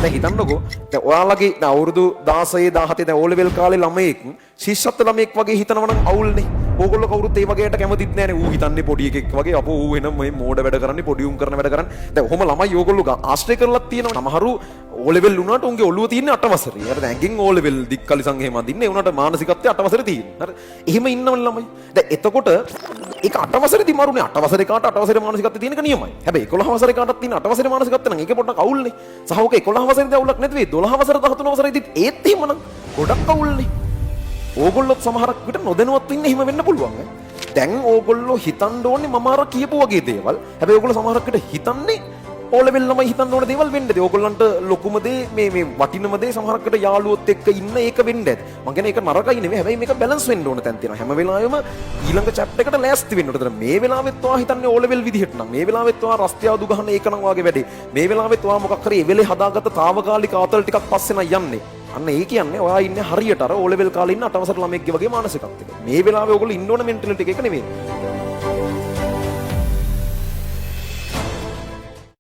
දැන් හිතන්නකෝ දැන් ඔයාලගේ දැන් අවුරුදු 16 17 දැන් O level කාලේ ළමයෙක් ශිෂ්‍යත්ව ළමයෙක් වගේ හිතනවා නම් අවුල්නේ. ඕගොල්ලෝ කවුරුත් ඒ වගේට කැමතිත් නෑනේ. ඌ හිතන්නේ පොඩි එකෙක් වගේ අපෝ ඌ එනම් මේ මෝඩ වැඩ කරන්නේ පොඩි උන් කරන වැඩ කරන්නේ. දැන් ඔහොම ළමයි ඕගොල්ලෝ ආශ්‍රය කරලත් තියෙනවා. සමහරු O level වුණාට උන්ගේ ඔළුව තියෙන්නේ 8 වසරේ. හරි දැන් ඇඟෙන් O level දික්කලිසං එහෙම අදින්නේ. ඒ උනාට මානසිකත්වයේ 8 වසරේ තියෙන්නේ. හරි. එහෙම ඉන්නවනේ ළමයි. දැන් එතකොට ඒක 8 වසරේදී මරුනේ 8 වසරේ කාට 8 වසරේ මානසිකත්වයේ තියෙනක නියමයි. හැබැයි 11 වසරේ කාටත් තියෙන 8 වසරේ මානසිකත්වය නම් ඒක පොඩ්ඩක් අවුල්නේ. සහෝක 11 වසරේදී අවුලක් නැති වෙයි. 12 වසර 13 වසරේදීත් ඒත් එහෙමනම් ගොඩක් අවුල්නේ. ඕගොල්ලොත් සමහරක් විට නොදැනුවත් වෙන්න එහෙම වෙන්න පුළුවන්. දැන් ඕගොල්ලෝ හිතන්න ඕනේ මම අර කියපු වගේ දේවල්. හැබැයි ඕගොල්ලෝ සමහරක් විට හිතන්නේ O level ළමයි හිතන්න ඕන දේවල් වෙන්නද? ඕගොල්ලන්ට ලොකුම දේ මේ වටිනම දේ සමහරක් විට යාළුවොත් එක්ක ඉන්න ඒක වෙන්න ඇති. මං කියන්නේ ඒක නරකයි නෙමෙයි. හැබැයි මේක බැලන්ස් වෙන්න ඕන තැන් තියෙනවා. හැම වෙලාවෙම ඊළඟ චැප්ටර් එකට ලෑස්ති වෙන්න ඕන. මේ වෙලාවෙත් ඔයා හිතන්නේ O level විදිහට නම් මේ වෙලාවෙත් ඔයා රස්තියාදු ගහන ඒක නම් වාගේ වැඩේ. මේ වෙලාවෙත් ඔයා මොකක් හරි ඒ වෙලේ හදාගත්ත తాවකාලික ආතල් ටිකක් පස්සේ නම් යන්නේ. අන්න ඒ කියන්නේ ඔයා ඉන්නේ හරියට අර O level කාලේ ඉන්න 8 වසර ළමයෙක්ගේ වගේ මානසිකත්වයක. මේ වෙලාවේ ඕගොල්ලෝ ඉන්න ඕන මෙන්ටැලිටි එක නෙමෙයි.